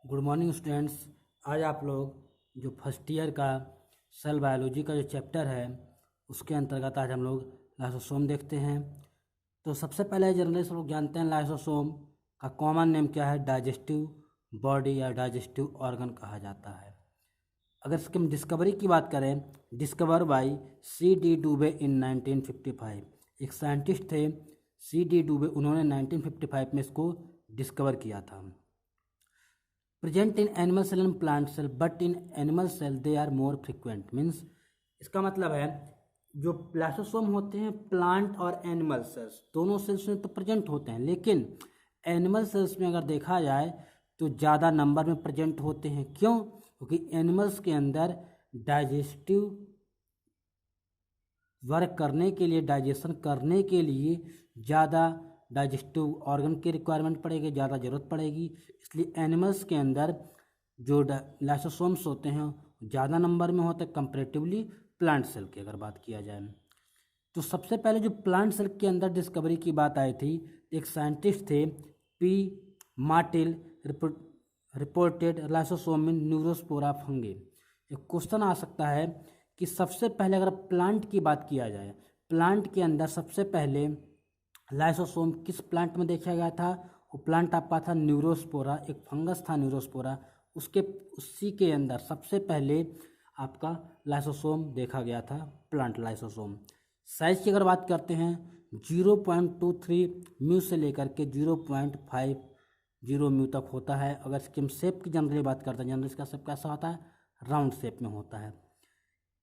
Good morning students. आज आप लोग जो फर्स्ट ईयर का सेल बायोलॉजी का जो चैप्टर है उसके अंतर्गत आज हम लोग लाइसोसोम देखते हैं। तो सबसे पहले जनरली सब लोग जानते हैं लाइसोसोम का कॉमन नेम क्या है, डाइजेस्टिव बॉडी या डाइजेस्टिव ऑर्गन कहा जाता है। अगर इसकी हम डिस्कवरी की बात करें, डिस्कवर बाय C.D. डुबे इन 1955। एक साइंटिस्ट थे C.D. डुबे, उन्होंने 1955 में इसको डिस्कवर किया था। Present in animal cell and plant cell but in animal cell they are more frequent. Means इसका मतलब है जो लाइसोसोम होते हैं प्लांट और एनिमल सेल्स दोनों सेल्स में तो प्रेजेंट होते हैं, लेकिन एनिमल सेल्स में अगर देखा जाए तो ज़्यादा नंबर में प्रेजेंट होते हैं। क्यों? क्योंकि एनिमल्स के अंदर डाइजेस्टिव वर्क करने के लिए, डाइजेशन करने के लिए ज़्यादा डाइजेस्टिव ऑर्गन की रिक्वायरमेंट पड़ेगी, ज़्यादा ज़रूरत पड़ेगी। इसलिए एनिमल्स के अंदर जो लाइसोसोम्स होते हैं ज़्यादा नंबर में होते हैं कंपैरेटिवली प्लांट सेल की अगर बात किया जाए। तो सबसे पहले जो प्लांट सेल के अंदर डिस्कवरी की बात आई थी, एक साइंटिस्ट थे P. मार्टिल रिपोर्टेड लाइसोसोम इन न्यूरोस्पोरा फंगी। एक क्वेश्चन आ सकता है कि सबसे पहले अगर प्लांट की बात किया जाए, प्लांट के अंदर सबसे पहले लाइसोसोम किस प्लांट में देखा गया था? वो प्लांट आपका था न्यूरोस्पोरा, एक फंगस था न्यूरोस्पोरा। उसी के अंदर सबसे पहले आपका लाइसोसोम देखा गया था, प्लांट लाइसोसोम। साइज की अगर बात करते हैं 0.23 म्यू से लेकर के 0.50 म्यू तक होता है। अगर इसकी हम शेप की जनरली बात करते हैं, जनरली इसका शेप कैसा होता है? राउंड शेप में होता है।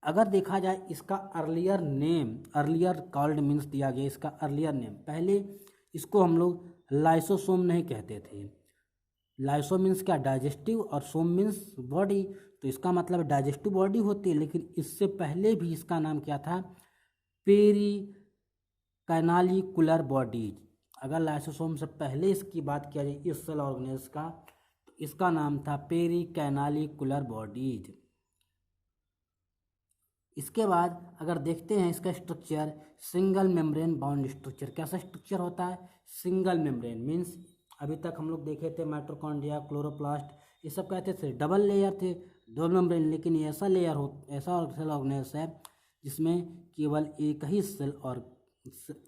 अगर देखा जाए इसका earlier name, earlier called means दिया गया इसका अर्लियर नेम, पहले इसको हम लोग लाइसोसोम नहीं कहते थे। लाइसो मीन्स क्या? डाइजेस्टिव, और सोम मीन्स बॉडी, तो इसका मतलब डाइजेस्टिव बॉडी होती है। लेकिन इससे पहले भी इसका नाम क्या था? Pericanalicular bodies. अगर लाइसोसोम से पहले इसकी बात किया जाए इस सेल ऑर्गेनेल्स का, तो इसका नाम था पेरी कैनालिकुलर बॉडीज। इसके बाद अगर देखते हैं इसका structure, single membrane bound structure. कैसा स्ट्रक्चर होता है? सिंगल मेम्ब्रेन मीन्स अभी तक हम लोग देखे थे माइटोकॉन्ड्रिया, क्लोरोप्लास्ट, ये सब कहते थे डबल लेयर थे, डबल मेम्ब्रेन। लेकिन ये ऐसा लेयर ऐसा सेल ऑर्गेनेल्स है जिसमें केवल एक ही सेल और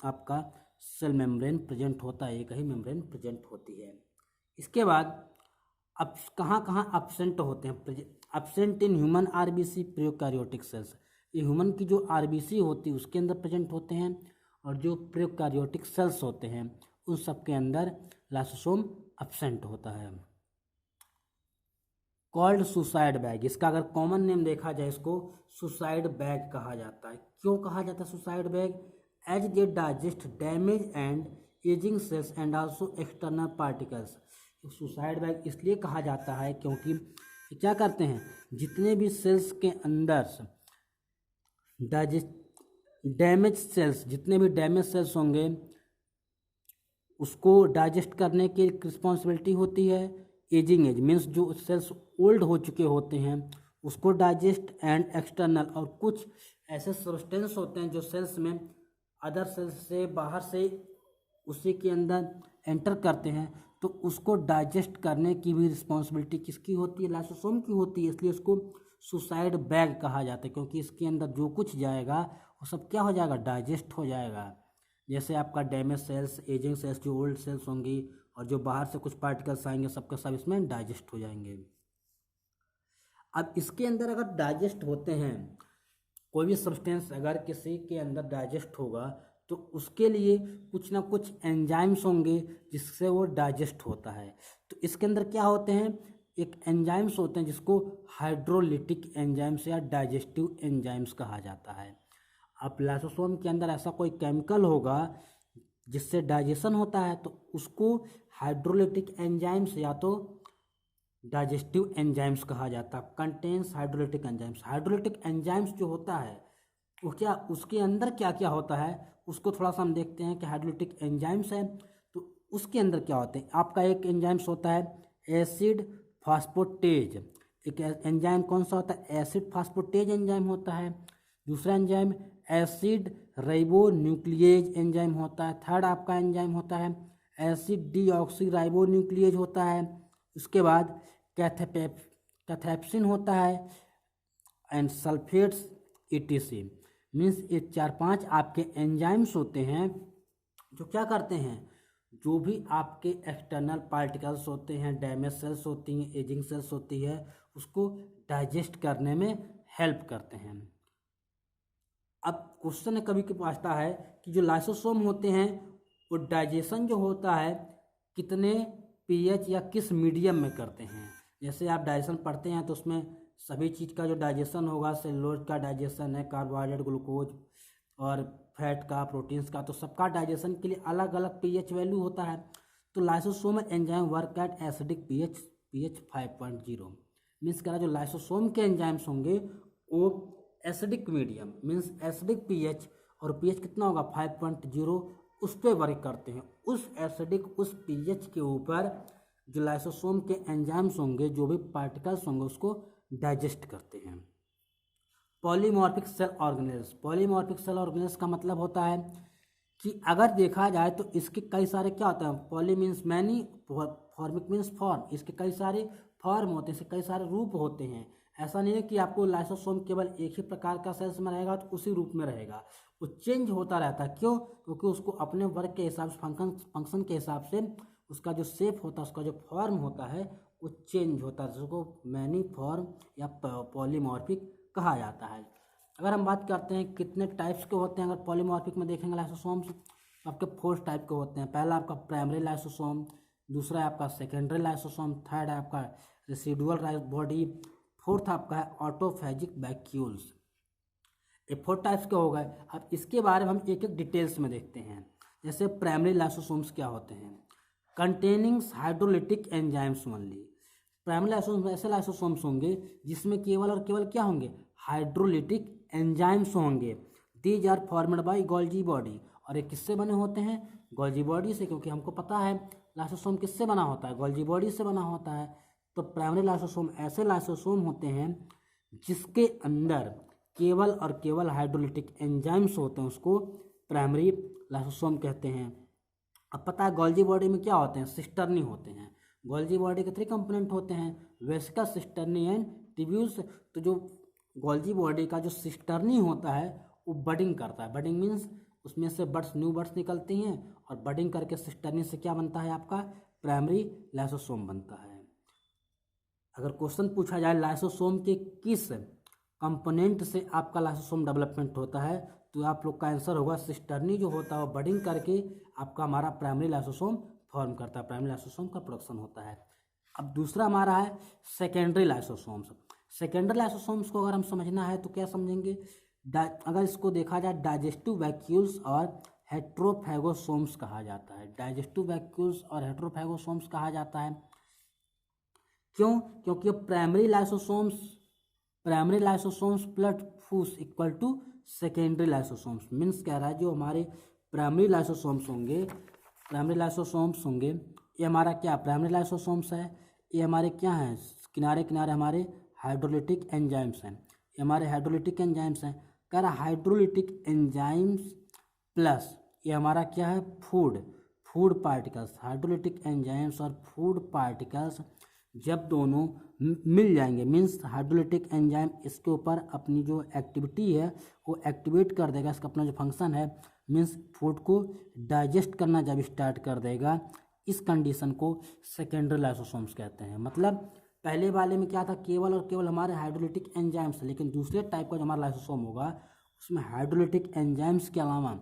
आपका सेल मेम्ब्रेन प्रेजेंट होता है, एक ही मेम्ब्रेन प्रेजेंट होती है। इसके बाद अब कहाँ कहाँ एब्सेंट होते हैं? Absent in human RBC prokaryotic cells. ये ह्यूमन की जो आरबीसी होती है उसके अंदर प्रेजेंट होते हैं, और जो प्रोकैरियोटिक सेल्स होते हैं उन सब के अंदर लाइसोसोम एब्सेंट होता है। कॉल्ड सुसाइड बैग, इसका अगर कॉमन नेम देखा जाए इसको सुसाइड बैग कहा जाता है। क्यों कहा जाता है suicide bag? As they digest damage and ageing cells and also external particles. Suicide bag इसलिए कहा जाता है क्योंकि क्या करते हैं, जितने भी सेल्स के अंदर डैमेज सेल्स, जितने भी डैमेज सेल्स होंगे उसको डाइजेस्ट करने की रिस्पॉन्सिबिलिटी होती है। एजिंग एज मीन्स जो सेल्स ओल्ड हो चुके होते हैं उसको डाइजेस्ट, एंड एक्सटर्नल, और कुछ ऐसे सब्सटेंस होते हैं जो सेल्स में अदर सेल्स से बाहर से उसी के अंदर एंटर करते हैं, तो उसको डाइजेस्ट करने की भी रिस्पॉन्सिबिलिटी किसकी होती है? लाइसोसोम की होती है। इसलिए इसको सुसाइड बैग कहा जाता है, क्योंकि इसके अंदर जो कुछ जाएगा वो सब क्या हो जाएगा? डाइजेस्ट हो जाएगा। जैसे आपका डैमेज सेल्स, एजिंग सेल्स, जो ओल्ड सेल्स होंगी, और जो बाहर से कुछ पार्टिकल्स आएंगे सबके सब इसमें डाइजेस्ट हो जाएंगे। अब इसके अंदर अगर डाइजेस्ट होते हैं कोई भी सब्सटेंस, अगर किसी के अंदर डाइजेस्ट होगा तो उसके लिए कुछ ना कुछ एंजाइम्स होंगे जिससे वो डाइजेस्ट होता है। तो इसके अंदर क्या होते हैं? एक एंजाइम्स होते हैं जिसको हाइड्रोलिटिक एंजाइम्स या डाइजेस्टिव एंजाइम्स कहा जाता है। अब लाइसोसोम के अंदर ऐसा कोई केमिकल होगा जिससे डाइजेशन होता है तो उसको हाइड्रोलिटिक एंजाइम्स या तो डाइजेस्टिव एंजाइम्स कहा जाता है। Contains hydrolytic enzymes. Hydrolytic enzymes जो होता है वो क्या, उसके अंदर क्या क्या होता है उसको थोड़ा सा हम देखते हैं कि हाइड्रोलिटिक एंजाइम्स है तो उसके अंदर क्या होते हैं। आपका एक एंजाइम्स होता है एसिड फास्फोटेज। एक एंजाइम कौन सा होता है? एसिड फास्फोटेज एंजाइम होता है। दूसरा enzyme acid ribo nuclease enzyme होता है। थर्ड आपका एंजाइम होता है एसिड डीऑक्सी राइबो न्यूक्लिएज होता है। उसके बाद कैथेप्सिन होता है एंड सल्फेट्स ETC। मीन्स ये 4-5 आपके एंजाइम्स होते हैं जो क्या करते हैं, जो भी आपके एक्सटर्नल पार्टिकल्स होते हैं, डैमेज सेल्स होती हैं, एजिंग सेल्स होती है, उसको डाइजेस्ट करने में हेल्प करते हैं। अब क्वेश्चन कभी कभी पूछता है कि जो लाइसोसोम होते हैं वो डाइजेशन जो होता है कितने pH या किस मीडियम में करते हैं। जैसे आप डाइजेशन पढ़ते हैं तो उसमें सभी चीज़ का जो डाइजेशन होगा, सेलुलोज का डाइजेशन है, कार्बोहाइड्रेट, ग्लूकोज और फैट का, प्रोटीन्स का, तो सबका डाइजेशन के लिए अलग अलग pH वैल्यू होता है। तो lysosomal enzyme work at acidic pH 5.0। Means कह रहा जो लाइसोसोम के एंजाइम्स होंगे वो acidic medium means acidic pH और pH कितना होगा 5.0 उस पर वर्क करते हैं। उस एसिडिक उस pH के ऊपर जो लाइसोसोम के एंजाइम्स होंगे, जो भी पार्टिकल्स होंगे, उसको डाइजेस्ट करते हैं। Polymorphic cell organelles. Polymorphic cell organelles का मतलब होता है कि अगर देखा जाए तो इसके कई सारे क्या होते हैं, poly means many, formic means form, इसके कई सारे फॉर्म होते हैं, इसके कई सारे रूप होते हैं। ऐसा नहीं है कि आपको लाइसोसोम केवल एक ही प्रकार का सेल्स में रहेगा तो उसी रूप में रहेगा, वो चेंज होता रहता है। क्यों? क्योंकि उसको अपने वर्क के हिसाब से, फंक्शन के हिसाब से उसका जो शेप होता है, उसका जो फॉर्म होता है वो चेंज होता है, जिसको मैनी फॉर्म या पॉलीमॉर्फिक कहा जाता है। अगर हम बात करते हैं कितने टाइप्स के होते हैं, अगर पॉलीमॉर्फिक में देखेंगे लाइसोसोम्स तो आपके 4 टाइप के होते हैं। पहला आपका प्राइमरी लाइसोसोम, दूसरा है आपका सेकेंडरी लाइसोसोम, थर्ड है आपका रेसिडुअल बॉडी, फोर्थ आपका है ऑटोफैजिक वैक्यूल्स। ये 4 टाइप्स के हो गए। अब इसके बारे में हम एक एक डिटेल्स में देखते हैं। जैसे प्राइमरी लाइसोसोम्स क्या होते हैं, containing hydrolytic enzymes only. Primary lysosomes ऐसे लाइसोसोम्स होंगे जिसमें केवल और केवल क्या होंगे, हाइड्रोलिटिक एंजाइम्स होंगे। These are formed by Golgi body. और ये किससे बने होते हैं, गोल्जी बॉडी से, क्योंकि हमको पता है लाइसोसोम किससे बना होता है, गोल्जी बॉडी से बना होता है। तो प्राइमरी लाइसोसोम ऐसे लाइसोसोम होते हैं जिसके अंदर केवल और केवल हाइड्रोलिटिक एंजाइम्स होते हैं, उसको प्राइमरी लाइसोसोम कहते हैं। अब पता है गोल्जी बॉडी में क्या होते हैं, सिस्टर्नी होते हैं। गोल्जी बॉडी के 3 कंपोनेंट होते हैं, वेसिकल, सिस्टर्नी एंड ट्यूब्यूल्स। तो जो गोल्जी बॉडी का जो सिस्टर्नी होता है वो बडिंग करता है। बडिंग मीन्स उसमें से बड्स, न्यू बड्स निकलती हैं और बडिंग करके सिस्टर्नी से क्या बनता है, आपका प्राइमरी लाइसोसोम बनता है। अगर क्वेश्चन पूछा जाए लाइसोसोम के किस कंपोनेंट से आपका लाइसोसोम डेवलपमेंट होता है, तो आप लोग का आंसर होगा सिस्टर्नी जो होता है वो बडिंग करके आपका हमारा प्राइमरी लाइसोसोम फॉर्म करता है, प्राइमरी लाइसोसोम का प्रोडक्शन होता है। अब दूसरा हमारा है सेकेंडरी लाइसोसोम्स। सेकेंडरी लाइसोसोम्स को अगर हम समझना है तो क्या समझेंगे, अगर इसको देखा जाए डाइजेस्टिव वैक्यूल्स और हेट्रोफैगोसोम्स कहा जाता है। डाइजेस्टिव वैक्यूल्स और हेट्रोफैगोसोम्स कहा जाता है। क्यों? क्योंकि primary lysosomes plus fuse equal to secondary lysosomes. Means कह रहा है जो हमारे प्राइमरी लाइसोसोम्स होंगे, ये हमारा क्या प्राइमरी लाइसोसोम्स है, ये हमारे क्या हैं, किनारे किनारे हमारे हाइड्रोलिटिक एंजाइम्स हैं, ये हमारे हाइड्रोलिटिक एंजाइम्स हैं। कह रहा हाइड्रोलिटिक एंजाइम्स प्लस ये हमारा क्या है, फूड पार्टिकल्स। हाइड्रोलिटिक एंजाइम्स और फूड पार्टिकल्स जब दोनों मिल जाएंगे, मीन्स हाइड्रोलिटिक एंजाइम इसके ऊपर अपनी जो एक्टिविटी है वो एक्टिवेट कर देगा, इसका अपना जो फंक्शन है, मीन्स फूड को डाइजेस्ट करना जब स्टार्ट कर देगा, इस कंडीशन को सेकेंडरी लाइसोसोम्स कहते हैं। मतलब पहले वाले में क्या था, केवल और केवल हमारे हाइड्रोलिटिक एंजाइम्स, लेकिन दूसरे टाइप का जो हमारा लाइसोसोम होगा उसमें हाइड्रोलिटिक एंजाइम्स के अलावा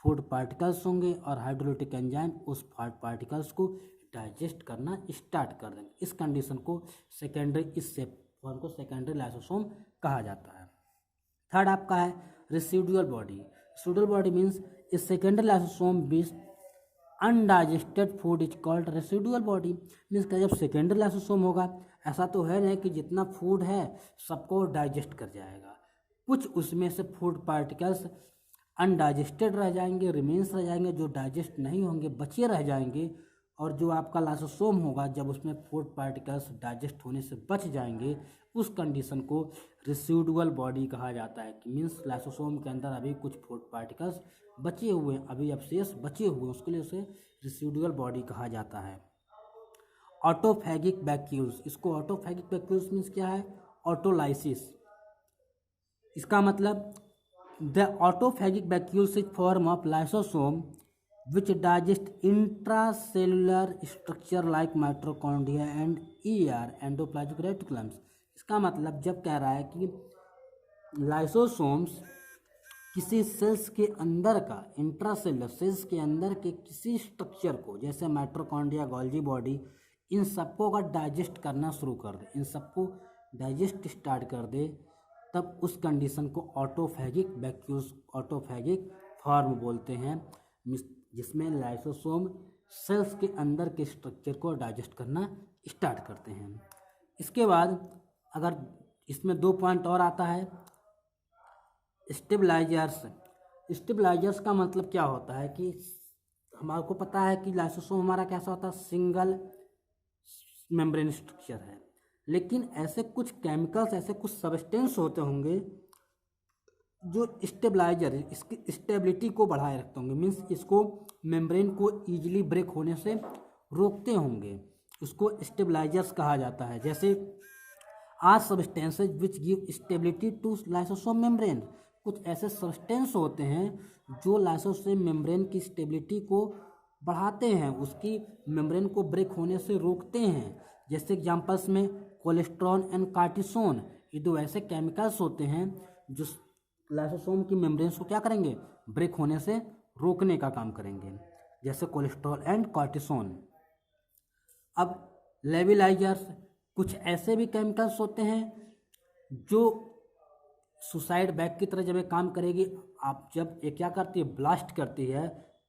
फूड पार्टिकल्स होंगे और हाइड्रोलिटिक एंजाइम उस फूड पार्टिकल्स को डाइजेस्ट करना स्टार्ट कर देंगे। इस कंडीशन को सेकेंडरी, इस फॉर्म को सेकेंडरी लाइसोसोम कहा जाता है। थर्ड आपका है residual body. Residual body means a secondary lysosome बीस undigested food is called residual body. Means का जब सेकेंडरी लाइसोसोम होगा, ऐसा तो है नहीं कि जितना फूड है सबको डाइजेस्ट कर जाएगा, कुछ उसमें से फूड पार्टिकल्स अनडाइजेस्टेड रह जाएंगे, रिमेन्स रह जाएंगे, जो डाइजेस्ट नहीं होंगे बचे रह जाएंगे। और जो आपका लाइसोसोम होगा जब उसमें फूड पार्टिकल्स डाइजेस्ट होने से बच जाएंगे, उस कंडीशन को रेसिडुअल बॉडी कहा जाता है। कि मीन्स लाइसोसोम के अंदर अभी कुछ फूड पार्टिकल्स बचे हुए हैं, अभी अवशेष बचे हुए हैं, उसके लिए उसे रेसिडुअल बॉडी कहा जाता है। ऑटोफैगिक वैक्यूल्स, इसको ऑटोफैगिक वैक्यूल्स मीन्स क्या है, ऑटोलाइसिस। इसका मतलब the autophagic vacuoles is form of lysosome which digest intracellular structure like mitochondria and ER endoplasmic reticulums. इसका मतलब जब कह रहा है कि लाइसोसोम्स किसी सेल्स के अंदर का, इंट्रासेलुलर सेल्स के अंदर के किसी स्ट्रक्चर को, जैसे माइटोकॉन्ड्रिया, गोल्जी बॉडी, इन सबको अगर डाइजेस्ट करना शुरू कर दे, इन सबको डाइजेस्ट स्टार्ट कर दे, तब उस कंडीशन को ऑटोफैगिक वैक्यूल्स, ऑटोफैगिक फॉर्म बोलते हैं, जिसमें लाइसोसोम सेल्स के अंदर के स्ट्रक्चर को डाइजेस्ट करना स्टार्ट करते हैं। इसके बाद अगर इसमें 2 पॉइंट और आता है, स्टेबलाइजर्स। स्टेबलाइजर्स का मतलब क्या होता है कि हमारे को पता है कि लाइसोसोम हमारा कैसा होता है, सिंगल मेम्ब्रेन स्ट्रक्चर है, लेकिन ऐसे कुछ केमिकल्स, ऐसे कुछ सब्सटेंस होते होंगे जो स्टेबलाइजर, इसकी स्टेबिलिटी को बढ़ाए रखते होंगे, मीन्स इसको मेम्ब्रेन को ईजिली ब्रेक होने से रोकते होंगे, उसको स्टेबलाइजर्स कहा जाता है। जैसे or substances which give stability to lysosome membrane, कुछ ऐसे सब्सटेंस होते हैं जो लाइसोसोम मेम्ब्रेन की स्टेबिलिटी को बढ़ाते हैं, उसकी मेम्ब्रेन को ब्रेक होने से रोकते हैं। जैसे एग्जांपल्स में कोलेस्ट्रॉल एंड कार्टिसोन, ये 2 ऐसे केमिकल्स होते हैं जो लाइसोसोम की मेम्ब्रेन्स को क्या करेंगे, ब्रेक होने से रोकने का काम करेंगे, जैसे कोलेस्ट्रॉल एंड कार्टिसोन। अब लेविलाइजर्स, कुछ ऐसे भी केमिकल्स होते हैं जो सुसाइड बैग की तरह जब ये काम करेगी, आप जब ये क्या करती है, ब्लास्ट करती है,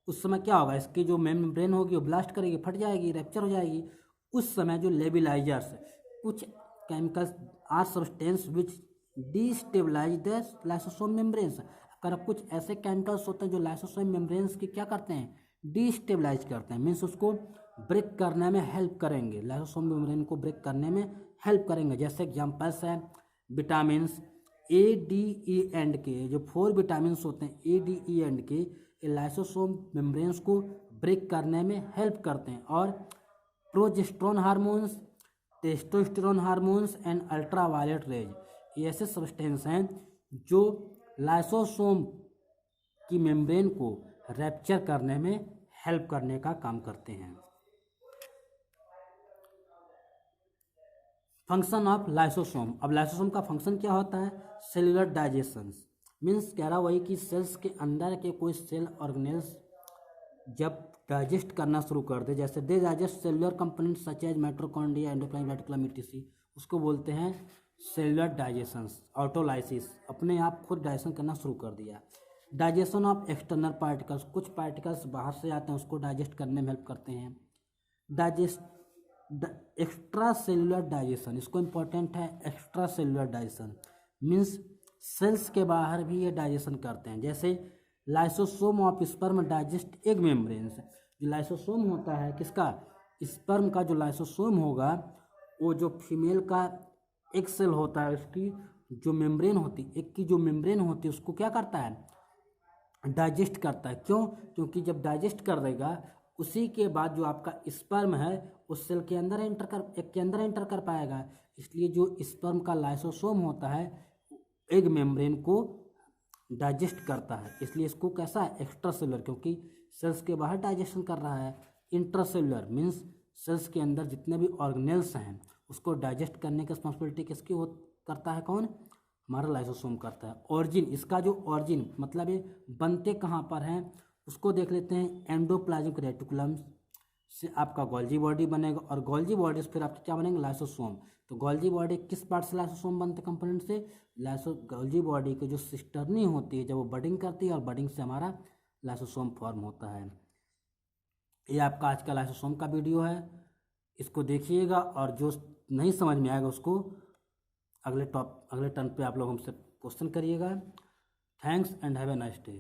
उस समय क्या होगा, इसकी जो मेम्ब्रेन होगी वो ब्लास्ट करेगी, फट जाएगी, रैप्चर हो जाएगी। उस समय जो लेविलाइजर्स, कुछ chemicals or substance which destabilise the lysosome membranes, अगर कुछ ऐसे केमिकल्स होते हैं जो लाइसोसोम मेम्ब्रेन्स की क्या करते हैं, डिस्टेबलाइज करते हैं, मीन्स उसको ब्रेक करने में हेल्प करेंगे, लाइसोसोम मेम्ब्रेन को ब्रेक करने में हेल्प करेंगे। जैसे एग्जांपल्स हैं vitamin A, D, E and के, जो 4 विटामिन होते हैं ए, डी, ई एंड के, ये लाइसोसोम मेम्ब्रेन्स को ब्रेक करने में हेल्प करते हैं। और progesterone hormones, testosterone hormones and ultraviolet rays, ये ऐसे सब्सटेंस हैं जो लाइसोसोम की मेम्ब्रेन को रैप्चर करने में हेल्प करने का काम करते हैं। Function of lysosome. अब लाइसोसोम का फंक्शन क्या होता है, सेलुलर डाइजेशन, मीन्स कह रहा वही कि सेल्स के अंदर के कोई सेल ऑर्गेनेल्स जब डाइजेस्ट करना शुरू कर दे, जैसे they digest cellular component such as mitochondria, endoplasmic reticulum etc., उसको बोलते हैं सेलुलर डाइजेशन, ऑटोलाइसिस, अपने आप खुद डाइजेशन करना शुरू कर दिया। डाइजेशन ऑफ एक्सटर्नल पार्टिकल्स, कुछ पार्टिकल्स बाहर से आते हैं, उसको डाइजेस्ट करने में हेल्प करते हैं। एक्स्ट्रा सेलुलर डाइजेशन, इसको इम्पोर्टेंट है, extracellular digestion means cells के बाहर भी ये डाइजेशन करते हैं। जैसे lysosome of sperm digest egg membranes, जो लाइसोसोम होता है किसका, स्पर्म का जो लाइसोसोम होगा, वो जो फीमेल का एक सेल होता है, उसकी जो मेम्ब्रेन होती, एक की जो मेम्ब्रेन होती है, उसको क्या करता है, डाइजेस्ट करता है। क्यों, क्योंकि जब डाइजेस्ट कर देगा, उसी के बाद जो आपका स्पर्म है उस सेल के अंदर एंटर कर पाएगा। इसलिए जो स्पर्म का लाइसोसोम होता है एग मेम्ब्रेन को डाइजेस्ट करता है, इसलिए इसको कैसा है, एक्स्ट्रा सेलुलर, क्योंकि सेल्स के बाहर डाइजेशन कर रहा है। इंट्रासेलुलर मीन्स सेल्स के अंदर जितने भी ऑर्गेनेल्स हैं उसको डाइजेस्ट करने की रिस्पॉन्सिबिलिटी किसकी करता है, कौन, हमारा लाइसोसोम करता है। ऑरिजिन, इसका जो ऑरिजिन मतलब ये बनते कहाँ पर हैं उसको देख लेते हैं। एंडोप्लाज्मिक रेटिकुलम से आपका गोल्जी बॉडी बनेगा, और गोल्जी बॉडी से फिर आपके क्या बनेंगे, लाइसोसोम। तो गोल्जी बॉडी किस पार्ट से लाइसोसोम बनते कंपोनेंट से, गोल्जी बॉडी की जो सिस्टर्नी होती है जब वो बडिंग करती है, और बडिंग से हमारा लाइसोसोम फॉर्म होता है। ये आपका आज का लाइसोसोम का वीडियो है, इसको देखिएगा, और जो नहीं समझ में आएगा उसको अगले टर्न पे आप लोग हमसे क्वेश्चन करिएगा। Thanks and have a nice day.